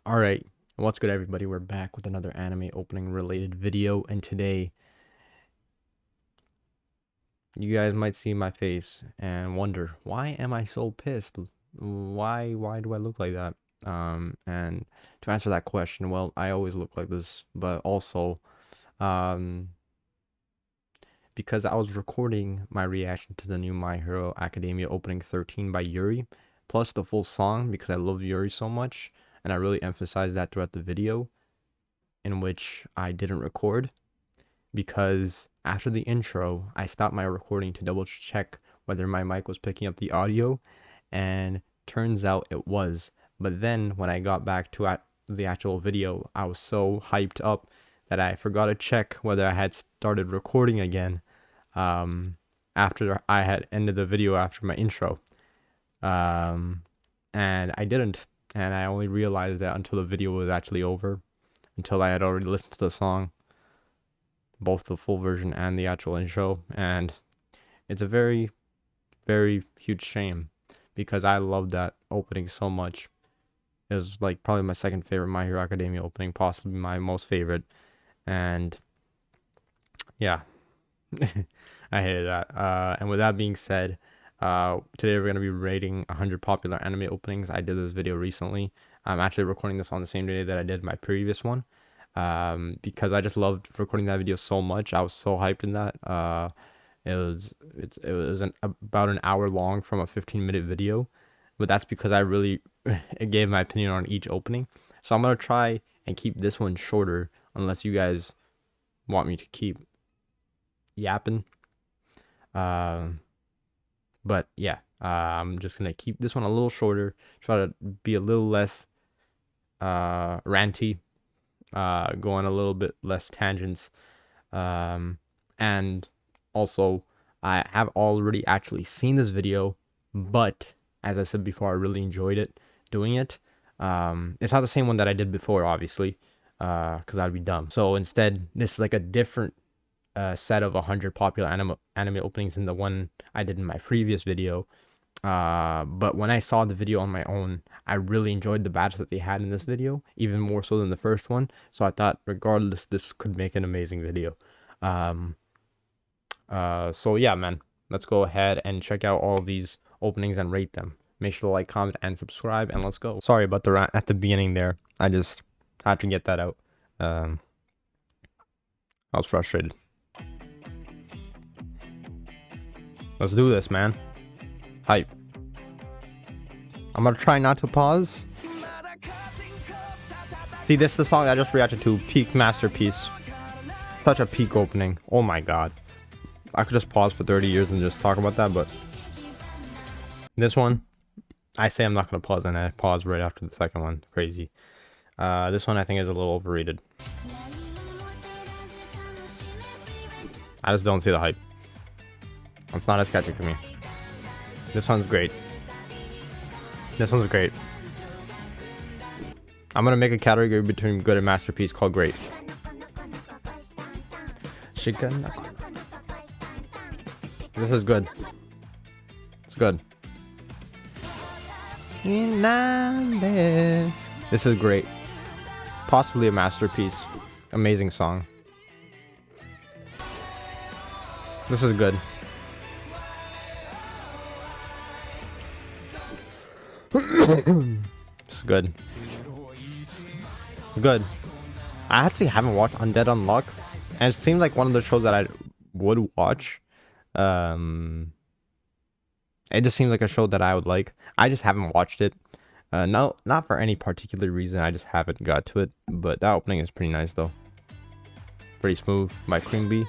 Alright, what's good everybody? We're back with another anime opening related video, and today you guys might see my face and wonder, why am I so pissed? Why do I look like that? And to answer that question, well, I always look like this, but also um because I was recording my reaction to the new My Hero Academia opening 13 by Yuri, plus the full song because I love Yuri so much, and I really emphasized that throughout the video, in which I didn't record because after the intro, I stopped my recording to double check whether my mic was picking up the audio, and turns out it was. But then when I got back to the actual video, I was so hyped up that I forgot to check whether I had started recording again um, after I had ended the video after my intro. Um, and I didn't. And I only realized that until the video was actually over, until I had already listened to the song, both the full version and the actual intro, and it's a very, very huge shame because I love that opening so much. It was like probably my second favorite My Hero Academia opening, possibly my most favorite, and yeah, I hated that. And with that being said, today we're gonna be rating 100 popular anime openings. I did this video recently. I'm actually recording this on the same day that I did my previous one, because I just loved recording that video so much. I was so hyped in that. About an hour long from a 15-minute video, but that's because I really gave my opinion on each opening. So I'm gonna try and keep this one shorter, unless you guys want me to keep yapping. Um, but yeah, I'm just gonna keep this one a little shorter. Try to be a little less ranty, going a little bit less tangents, and also I have already actually seen this video, but as I said before, I really enjoyed it doing it. It's not the same one that I did before, obviously, because that'd be dumb. So instead, this is like a different set of 100 popular anime openings than the one I did in my previous video. But when I saw the video on my own, I really enjoyed the battles that they had in this video, even more so than the first one. So I thought, regardless, this could make an amazing video. Um, so yeah, man, let's go ahead and check out all these openings and rate them. Make sure to like, comment, and subscribe, and let's go. Sorry about the rant at the beginning there. I just had to get that out. I was frustrated. Let's do this, man. Hype. I'm gonna try not to pause. See, this is the song I just reacted to. Peak masterpiece. Such a peak opening. Oh my god. I could just pause for 30 years and just talk about that, but this one, I say I'm not gonna pause, and I pause right after the second one. Crazy. This one I think is a little overrated. I just don't see the hype. It's not as catchy to me. This one's great. This one's great. I'm gonna make a category between good and masterpiece called great. This is good. It's good. This is great. Possibly a masterpiece. Amazing song. This is good. It's good. Good. I actually haven't watched Undead Unluck, and it seems like one of the shows that I would watch. It just seems like a show that I would like. I just haven't watched it. No, not for any particular reason. I just haven't got to it. But that opening is pretty nice though. Pretty smooth by Cream Bee.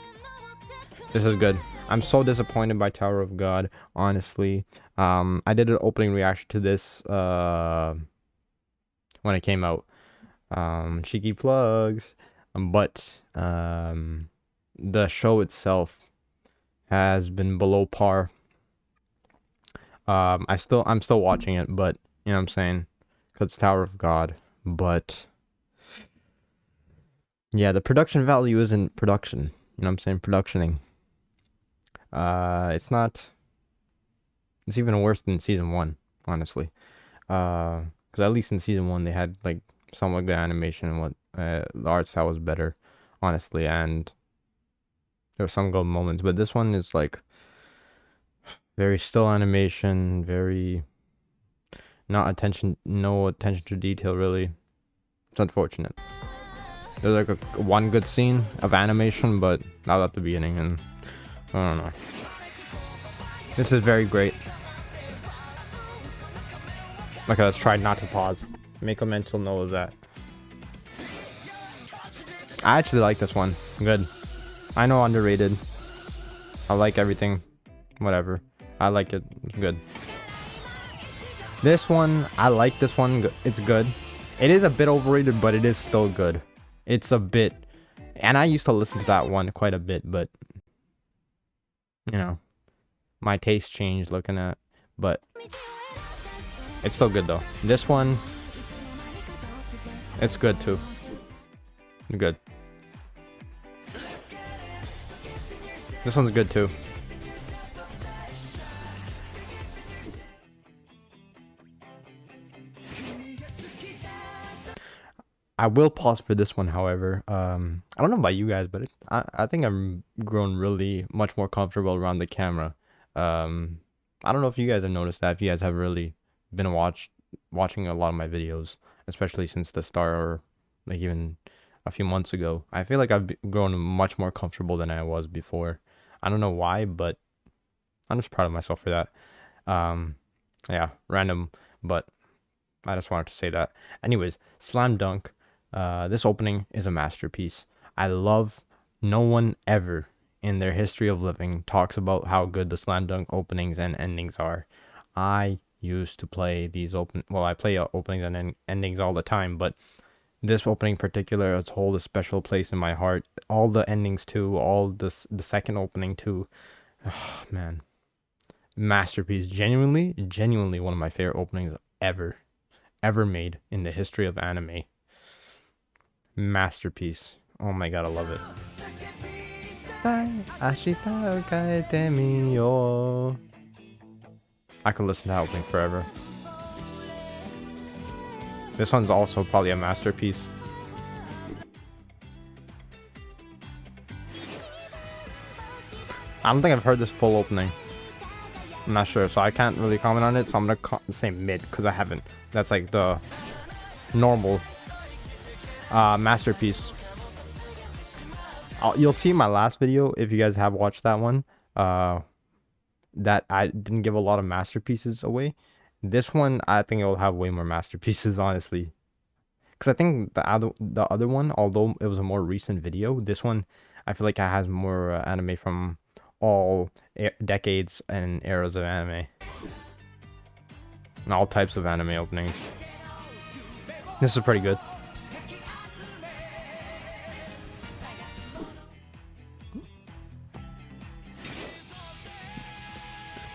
This is good. I'm so disappointed by Tower of God, honestly. I did an opening reaction to this when it came out. Cheeky plugs. But the show itself has been below par. I'm still watching it, but you know what I'm saying? Cause it's Tower of God. But yeah, the production value isn't production. You know what I'm saying? Productioning. It's not. It's even worse than season one, honestly. Because at least in season one they had like somewhat good animation and what the art style was better, honestly, and there were some good moments. But this one is like very still animation, very no attention to detail really. It's unfortunate. There's like one good scene of animation, but not at the beginning, and I don't know. This is very great. Okay, let's try not to pause. Make a mental note of that. I actually like this one. Good. I know underrated. I like everything. Whatever. I like it. It's good. This one, I like this one. It's good. It is a bit overrated, but it is still good. It's a bit... And I used to listen to that one quite a bit, but... You know. My taste changed looking at... But... It's still good though. This one... It's good too. Good. This one's good too. I will pause for this one, however. I don't know about you guys, but I think I'm grown really much more comfortable around the camera. I don't know if you guys have noticed that. If you guys have really been watching a lot of my videos, especially since the start or like even a few months ago, I feel like I've grown much more comfortable than I was before. I don't know why, but I'm just proud of myself for that. Yeah, random, but I just wanted to say that. Anyways, Slam Dunk. This opening is a masterpiece. I love no one ever in their history of living talks about how good the Slam Dunk openings and endings are. I used to play these I play openings and endings all the time, but this opening in particular has hold a special place in my heart. All the endings too, all the second opening too. Oh, man. Masterpiece. Genuinely one of my favorite openings ever made in the history of anime. Masterpiece. Oh my god, I love it. I could listen to that opening forever. This one's also probably a masterpiece. I don't think I've heard this full opening. I'm not sure, so I can't really comment on it, so I'm gonna say mid, because I haven't. That's like the normal masterpiece. You'll see my last video, if you guys have watched that one, that I didn't give a lot of masterpieces away. This one, I think it'll have way more masterpieces, honestly. Because I think the other one, although it was a more recent video, this one, I feel like it has more anime from all decades and eras of anime. And all types of anime openings. This is pretty good.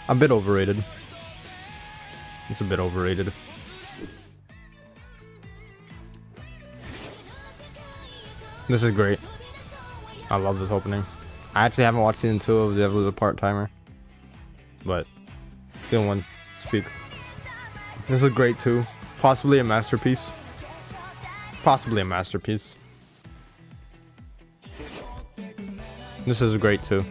A bit overrated. It's a bit overrated. This is great. I love this opening. I actually haven't watched season 2 of Devil is a Part-Timer, but still one speak. This is great too. Possibly a masterpiece. Possibly a masterpiece. This is great too.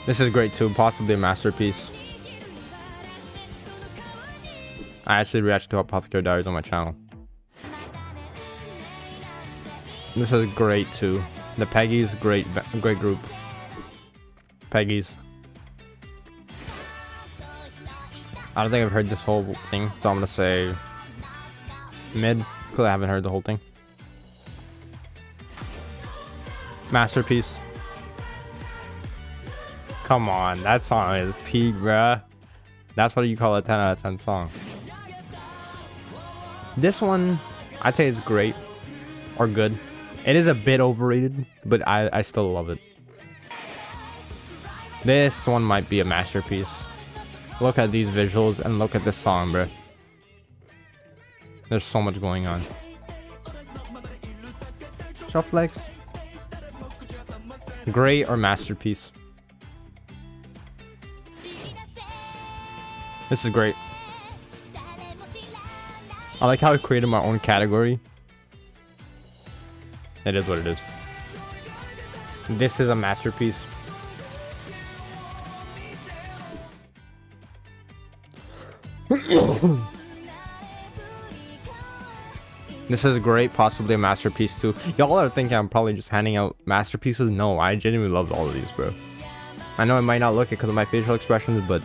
This is great too. Possibly a masterpiece. I actually reacted to Apothecary Diaries on my channel. This is great too. The Peggies, great group. Peggies. I don't think I've heard this whole thing, so I'm gonna say mid, because I haven't heard the whole thing. Masterpiece. Come on, that song is peak, bruh. That's what you call a 10 out of 10 song. This one, I'd say it's great or good. It is a bit overrated, but I still love it. This one might be a masterpiece. Look at these visuals and look at this song, bro. There's so much going on. Shelf flex. Great or masterpiece? This is great. I like how I created my own category. It is what it is. This is a masterpiece. This is great, possibly a masterpiece too. Y'all are thinking I'm probably just handing out masterpieces. No, I genuinely loved all of these, bro. I know it might not look it because of my facial expressions, but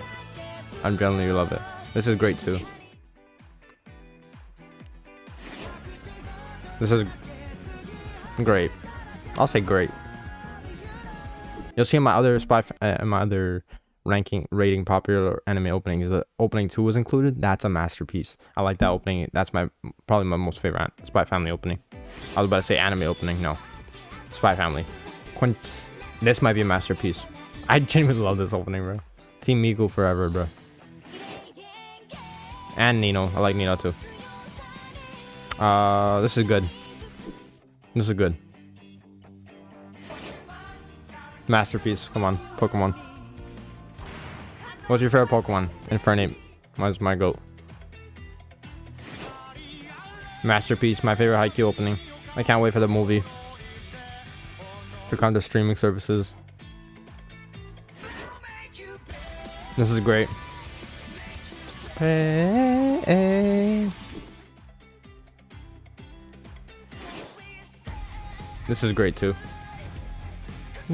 I genuinely love it. This is great too. This is great. I'll say great. You'll see in my other rating popular anime openings, the opening 2 was included. That's a masterpiece. I like that opening. That's probably my most favorite Spy Family opening. I was about to say anime opening. No, Spy Family. Quince. This might be a masterpiece. I genuinely love this opening, bro. Team Miku forever, bro. And Nino. I like Nino too. This is good. This is good. Masterpiece. Come on, Pokemon. What's your favorite Pokemon? Infernape. What's my goat? Masterpiece. My favorite Haikyuu opening. I can't wait for the movie to come to streaming services. This is great. Hey. This is great too.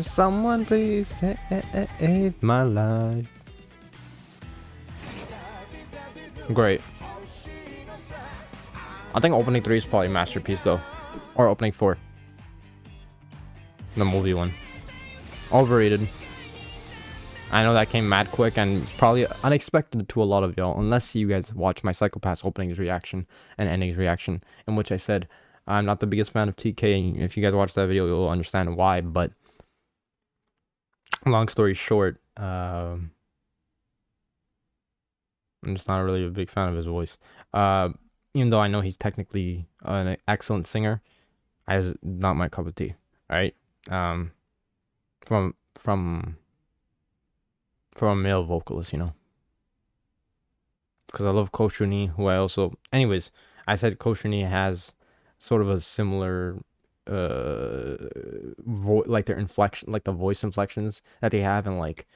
Someone please save my life. Great. I think opening 3 is probably a masterpiece though. Or opening 4. The movie one. Overrated. I know that came mad quick and probably unexpected to a lot of y'all. Unless you guys watch my Psycho-Pass openings reaction and endings reaction, in which I said I'm not the biggest fan of TK, and if you guys watch that video, you'll understand why. But long story short, I'm just not really a big fan of his voice. Even though I know he's technically an excellent singer, it's not my cup of tea. All right, from a male vocalist, you know. Because I love Koshuni, who I also, anyways, I said Koshuni has sort of a similar like their inflection, like the voice inflections that they have, and like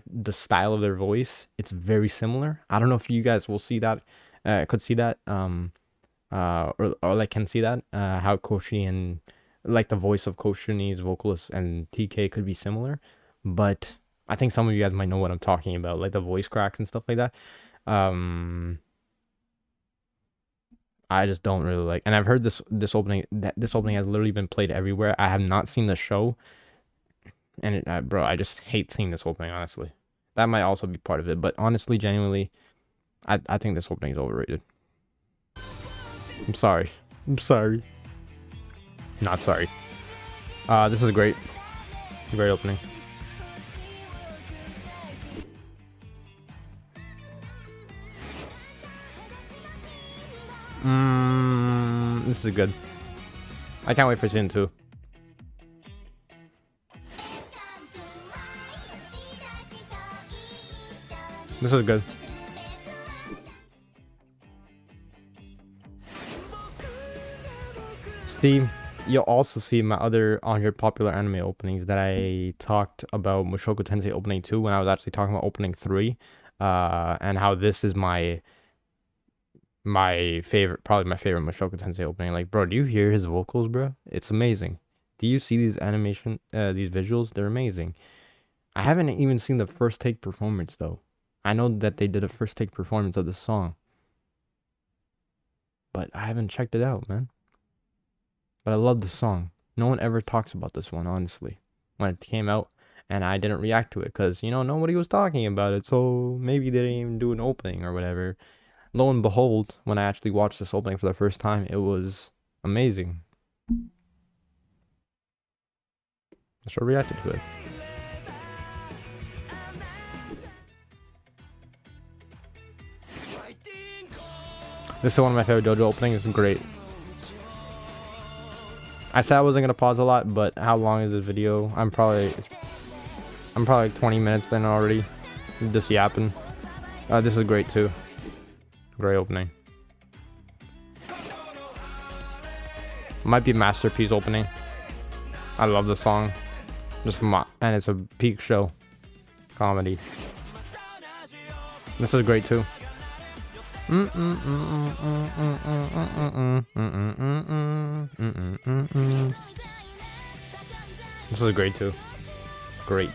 the style of their voice, it's very similar. I don't know if you guys will see that, could see that, or like can see that, how Koshuni and like the voice of Koshuni's vocalist and TK could be similar, but I think some of you guys might know what I'm talking about, like the voice cracks and stuff like that. I just don't really like, and I've heard this opening has literally been played everywhere. I have not seen the show, and bro, I just hate seeing this opening, honestly. That might also be part of it, but honestly, genuinely, I think this opening is overrated. I'm sorry. Not sorry. This is a great opening. This is good. I can't wait for season 2. This is good. See, you'll also see my other 100 popular anime openings that I talked about Mushoku Tensei opening 2 when I was actually talking about opening 3, and how this is my favorite, probably my favorite Mushoku Tensei opening. Like, bro, do you hear his vocals, bro? It's amazing. Do you see these animation, these visuals? They're amazing. I haven't even seen the first take performance though. I know that they did a first take performance of the song, but I haven't checked it out, man. But I love the song. No one ever talks about this one, honestly, when it came out, and I didn't react to it because, you know, nobody was talking about it, so maybe they didn't even do an opening or whatever. Lo and behold, when I actually watched this opening for the first time, it was amazing. So I reacted to it. This is one of my favorite JoJo openings. It's great. I said I wasn't gonna pause a lot, but how long is this video? I'm probably 20 minutes in already. Just yapping. This is great too. Great opening. Might be masterpiece opening. I love the song. Just from and it's a peak show comedy. This is great too. This is great too. Great.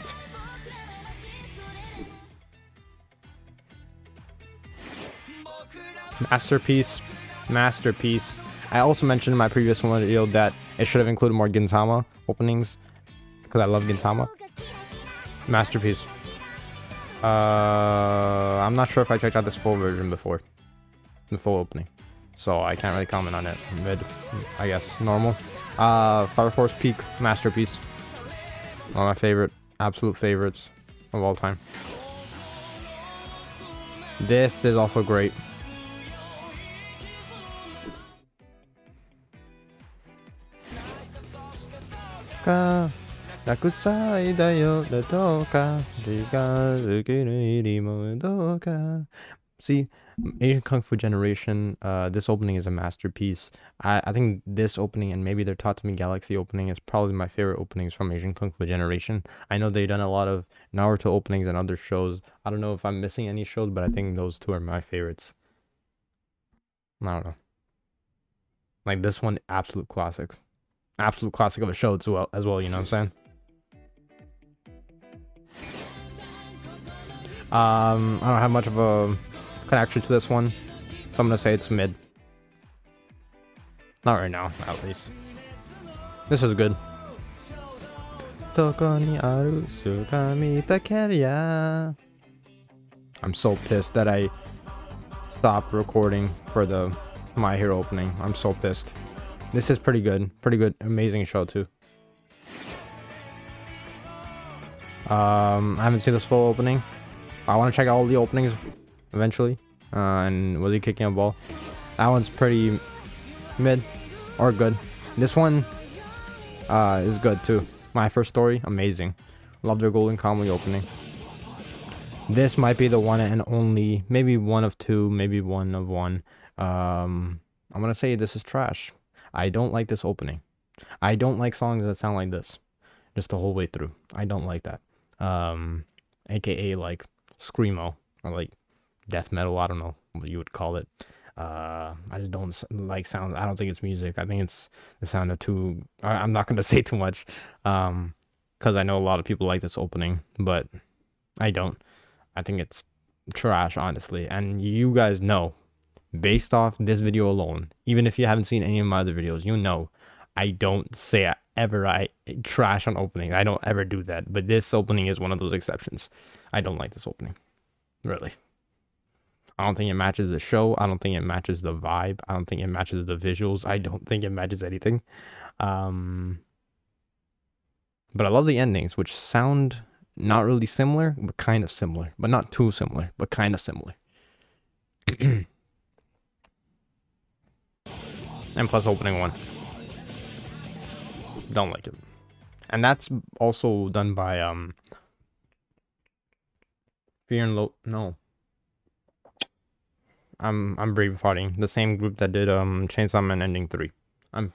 Masterpiece. Masterpiece. I also mentioned in my previous one video that it should have included more Gintama openings because I love Gintama. Masterpiece. I'm not sure if I checked out this full version before. The full opening. So I can't really comment on it. Mid, I guess. Normal. Fire Force Peak. Masterpiece. One of my favorite, absolute favorites of all time. This is also great. See, Asian Kung Fu Generation, this opening is a masterpiece. I think this opening and maybe their Tatami Galaxy opening is probably my favorite openings from Asian Kung Fu Generation. I know they've done a lot of Naruto openings and other shows. I don't know if I'm missing any shows, but I think those two are my favorites. I don't know. Like this one, absolute classic. Absolute classic of a show as well, you know what I'm saying? I don't have much of a connection to this one, so I'm gonna say it's mid. Not right now, at least. This is good. I'm so pissed that I stopped recording for the My Hero opening. I'm so pissed. This is pretty good. Pretty good. Amazing show too. I haven't seen this full opening. I want to check out all the openings eventually. And was he kicking a ball? That one's pretty mid or good. This one is good too. My First Story, amazing. Love their Golden Kamuy opening. This might be the one and only, maybe one of two, maybe one of one. I'm gonna say this is trash. I don't like this opening. I don't like songs that sound like this just the whole way through. I don't like that. AKA like screamo or like death metal. I don't know what you would call it. I just don't like sound. I don't think it's music. I think it's the sound of too. I'm not gonna say too much, because I know a lot of people like this opening, but I don't. I think it's trash, honestly. And you guys know, based off this video alone, even if you haven't seen any of my other videos, you know I don't say I trash on opening. I don't ever do that, but this opening is one of those exceptions. I don't like this opening, really. I don't think it matches the show. I don't think it matches the vibe. I don't think it matches the visuals. I don't think it matches anything. But I love the endings, which sound not really similar, but kind of similar. But not too similar, but kind of similar. And plus opening one. Don't like it. And that's also done by Fear and no. I'm brain farting. The same group that did Chainsaw Man Ending 3. I'm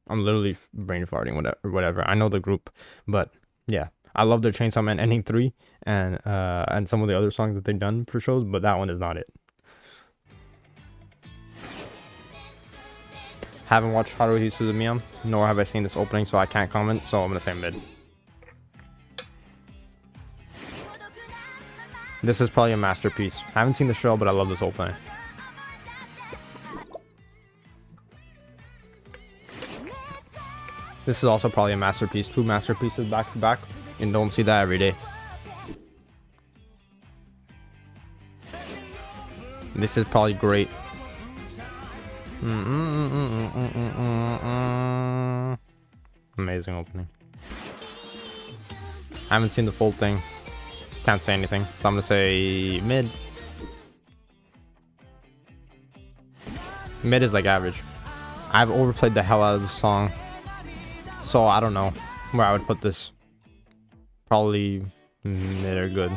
literally brain farting, whatever. I know the group, but yeah. I love their Chainsaw Man Ending 3 and some of the other songs that they've done for shows, but that one is not it. Haven't watched Haruhi Suzumiya, nor have I seen this opening, so I can't comment, so I'm gonna say mid. This is probably a masterpiece. I haven't seen the show, but I love this opening. This is also probably a masterpiece. 2 masterpieces back to back. You don't see that every day. This is probably great. Amazing opening. I haven't seen the full thing. Can't say anything. So I'm gonna say mid. Mid is like average. I've overplayed the hell out of the song, so I don't know where I would put this. Probably mid or good.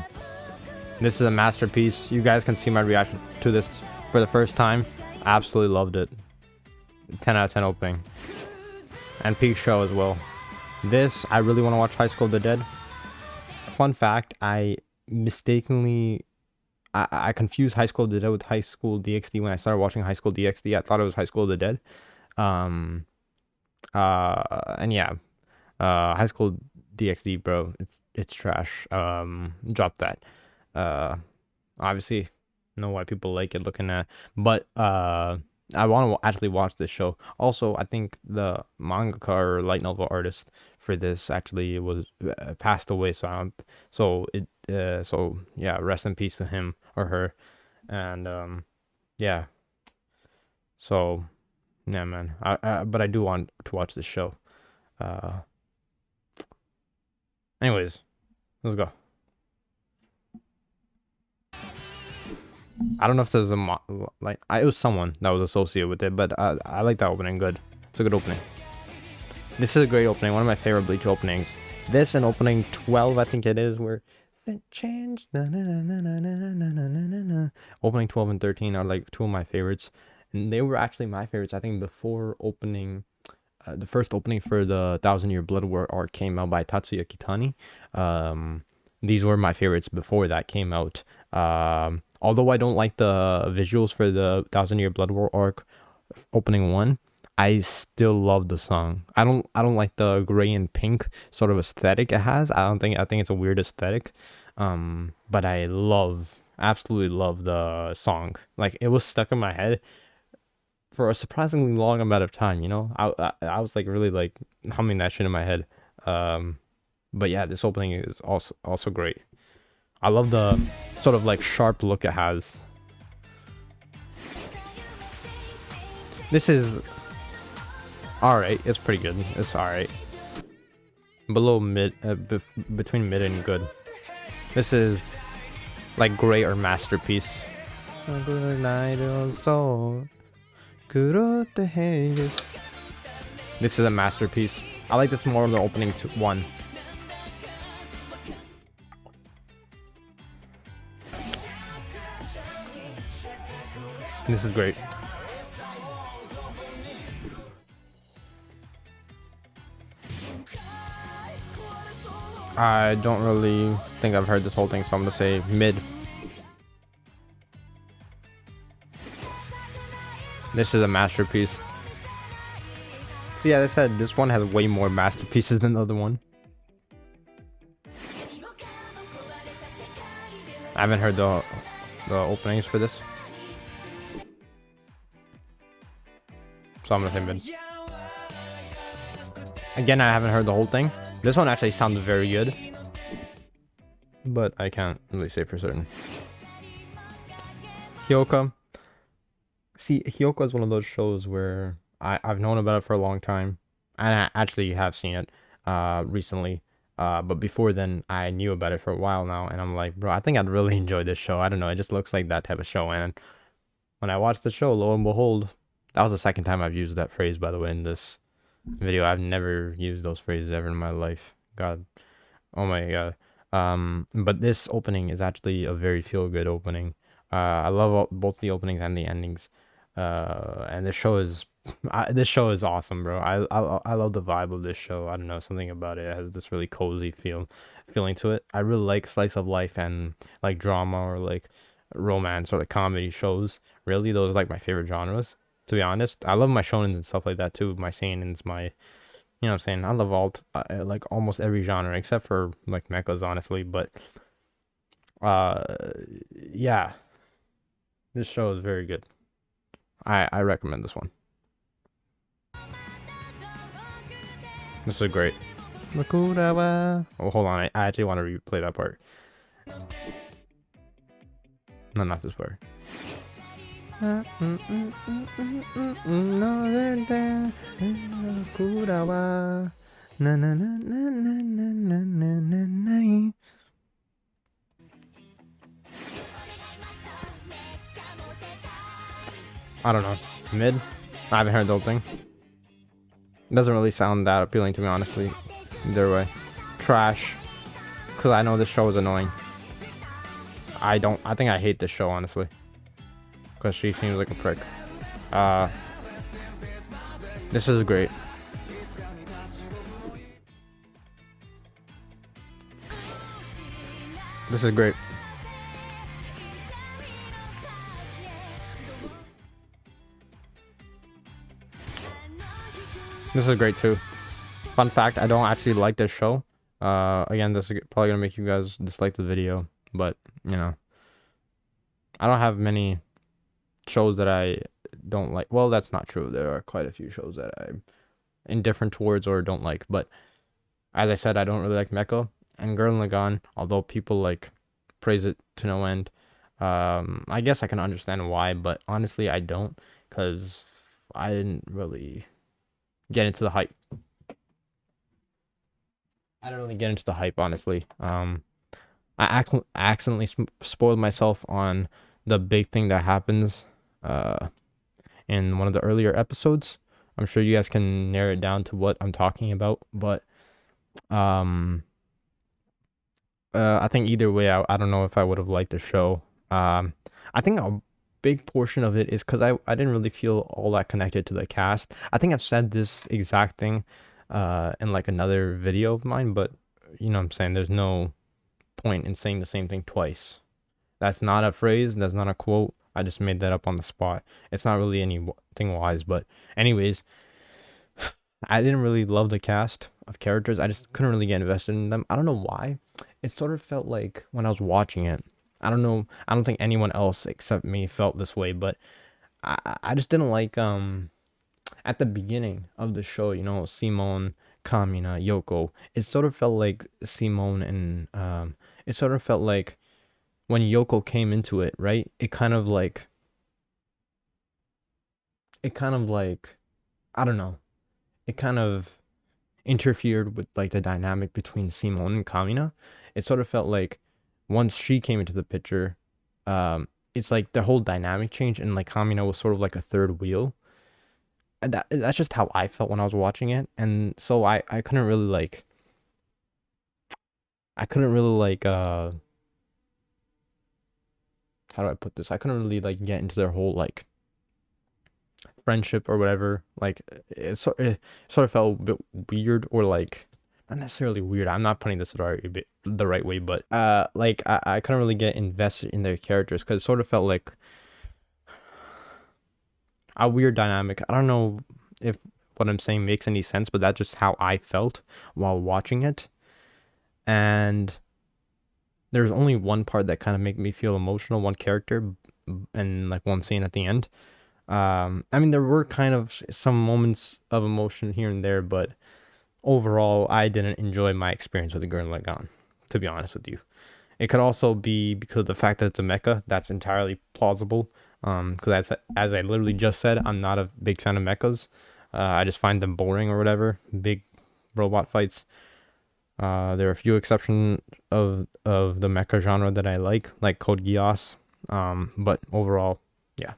This is a masterpiece. You guys can see my reaction to this for the first time. Absolutely loved it. 10 out of 10 opening. And peak show as well. This, I really want to watch High School of the Dead. Fun fact, I mistakenly... I confused High School of the Dead with High School DxD when I started watching High School DxD. I thought it was High School of the Dead. And yeah. High School DxD, bro. It's trash. Drop that. Obviously, know why people like it looking at, but I want to actually watch this show. Also, I think the mangaka or light novel artist for this actually was passed away. So yeah, rest in peace to him or her, and yeah. So yeah, man. But I do want to watch this show. Anyways, let's go. I don't know if there's a it was someone that was associated with it, but I like that opening. Good. It's a good opening. This is a great opening. One of my favorite Bleach openings. This and opening 12, I think it is, where change. Opening 12 and 13 are like two of my favorites, and they were actually my favorites. I think before opening. The first opening for the 1000-Year Blood War arc came out by Tatsuya Kitani. These were my favorites before that came out. Although I don't like the visuals for the 1000-Year Blood War arc opening 1, I still love the song. I don't like the gray and pink sort of aesthetic it has. I think it's a weird aesthetic. But I absolutely love the song. Like, it was stuck in my head for a surprisingly long amount of time, you know. I was like really like humming that shit in my head. But yeah, this opening is also great. I love the sort of like sharp look it has. This is alright. It's pretty good. It's alright. Below mid, between mid and good. This is like great or masterpiece. Good night, soul. This is a masterpiece. I like this more than the opening 1. This is great. I don't really think I've heard this whole thing, so I'm gonna say mid. This is a masterpiece. See, as I said, this one has way more masterpieces than the other one. I haven't heard the openings for this, so I'm gonna say mid. Again, I haven't heard the whole thing. This one actually sounds very good, but I can't really say for certain. Hyoka. See, Hyoka is one of those shows where I've known about it for a long time, and I actually have seen it recently. But before then, I knew about it for a while now, and I'm like, bro, I think I'd really enjoy this show. I don't know, it just looks like that type of show. And when I watched the show, lo and behold, that was the second time I've used that phrase, by the way, in this video. I've never used those phrases ever in my life. God, oh my god. But this opening is actually a very feel-good opening. I love both the openings and the endings. And this show is awesome, bro. I love the vibe of this show. I don't know, something about it has this really cozy feeling to it. I really like slice of life and like drama or like romance or like comedy shows. Really, those are like my favorite genres, to be honest. I love my shonens and stuff like that too. My seinens, my, you know what I'm saying? I love like almost every genre except for like mechas, honestly. But yeah, this show is very good. I recommend this one. This is great. Oh, hold on. I actually want to replay that part. No, not this part. I don't know. Mid? I haven't heard the whole thing. It doesn't really sound that appealing to me, honestly. Either way. Trash. Because I know this show is annoying. I think I hate this show, honestly, because she seems like a prick. This is great. This is great. This is great too. Fun fact, I don't actually like this show. Again, this is probably gonna make you guys dislike the video, but you know, I don't have many shows that I don't like. Well, that's not true. There are quite a few shows that I'm indifferent towards or don't like. But as I said, I don't really like Mecha and Gurren Lagann, although people like praise it to no end. I guess I can understand why, but honestly, I don't, because I didn't really get into the hype. I didn't really get into the hype, honestly. I accidentally spoiled myself on the big thing that happens in one of the earlier episodes. I'm sure you guys can narrow it down to what I'm talking about, but I think either way, I don't know if I would have liked the show. I think a big portion of it is because I didn't really feel all that connected to the cast. I think I've said this exact thing in like another video of mine, but you know what I'm saying, there's no point in saying the same thing twice. That's not a phrase, that's not a quote. I just made that up on the spot. It's not really anything wise, but anyways, I didn't really love the cast of characters. I just couldn't really get invested in them. I don't know why. It sort of felt like when I was watching it, I don't know, I don't think anyone else except me felt this way, but I just didn't like at the beginning of the show, you know, Simone, Kamina, Yoko. It sort of felt like Simone and it sort of felt like when Yoko came into it, right? It kind of like I don't know. It kind of interfered with like the dynamic between Simone and Kamina. It sort of felt like once she came into the picture, it's like the whole dynamic changed and like Kamina was sort of like a third wheel. And that's just how I felt when I was watching it. And so I couldn't really like how do I put this? I couldn't really like get into their whole like friendship or whatever. Like it sort of felt a bit weird, or like not necessarily weird. I'm not putting this the right way, but like I couldn't really get invested in their characters because it sort of felt like a weird dynamic. I don't know if what I'm saying makes any sense, but that's just how I felt while watching it. And there's only one part that kind of made me feel emotional, one character, and like one scene at the end. I mean, there were kind of some moments of emotion here and there, but overall, I didn't enjoy my experience with the Gurren Lagann, to be honest with you. It could also be because of the fact that it's a mecha. That's entirely plausible. Because as I literally just said, I'm not a big fan of mechas. I just find them boring or whatever. Big robot fights. There are a few exceptions of the mecha genre that I like Code Geass. But overall, yeah.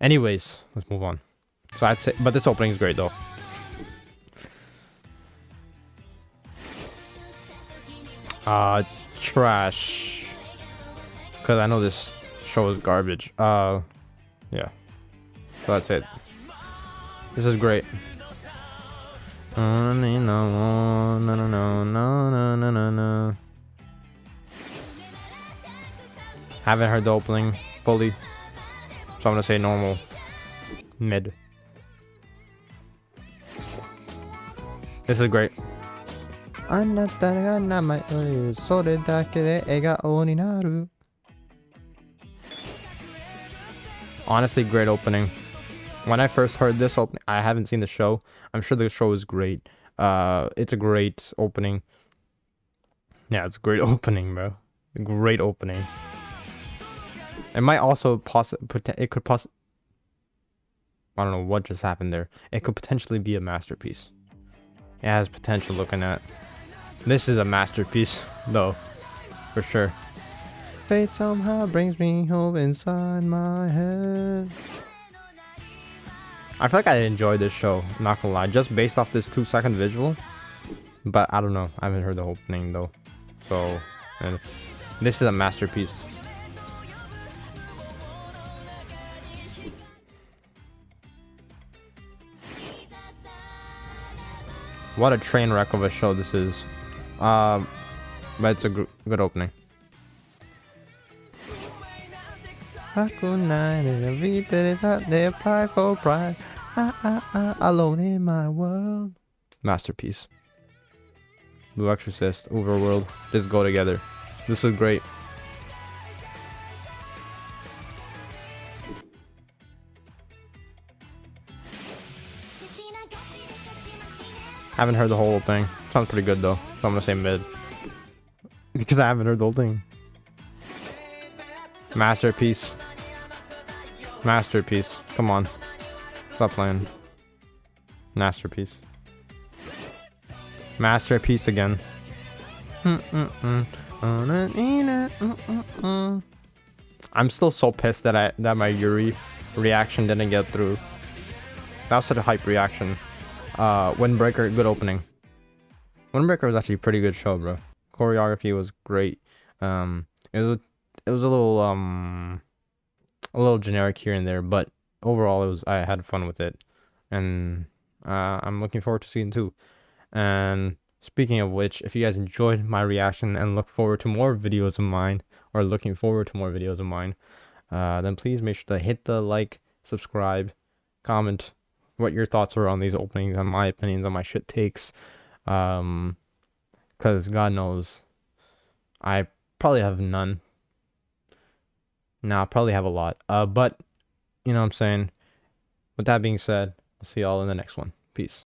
Anyways, let's move on. So I'd say, but this opening is great though. Trash. Cause I know this show is garbage. Yeah. So that's it. This is great. Haven't heard the opening fully, so I'm gonna say normal, mid. This is great. Honestly, great opening. When I first heard this opening, I haven't seen the show. I'm sure the show is great. It's a great opening. Yeah, it's a great opening, bro. A great opening. It might also I don't know what just happened there. It could potentially be a masterpiece. It has potential looking at. This is a masterpiece, though, for sure. Fate somehow brings me home inside my head. I feel like I enjoyed this show, not gonna lie, just based off this 2-second visual. But I don't know, I haven't heard the opening though. So, and this is a masterpiece. What a train wreck of a show this is. But it's a good opening. They apply for pride. Alone in my world. Masterpiece. Blue Exorcist, Overworld. Just go together. This is great. Haven't heard the whole thing. Sounds pretty good though. So I'm gonna say mid. Because I haven't heard the whole thing. Masterpiece. Masterpiece. Come on. Stop playing. Masterpiece. Masterpiece again. I'm still so pissed that my Yuri reaction didn't get through. That was such a hype reaction. Windbreaker, good opening. Windbreaker was actually a pretty good show, bro. Choreography was great. It was a little generic here and there, but overall I had fun with it, and I'm looking forward to season 2. And speaking of which, if you guys enjoyed my reaction and look forward to more videos of mine, or looking forward to more videos of mine, then please make sure to hit the like, subscribe, comment what your thoughts are on these openings and my opinions on my shit takes. Because God knows, I probably have none. Nah, I probably have a lot. But, you know what I'm saying? With that being said, I'll see y'all in the next one. Peace.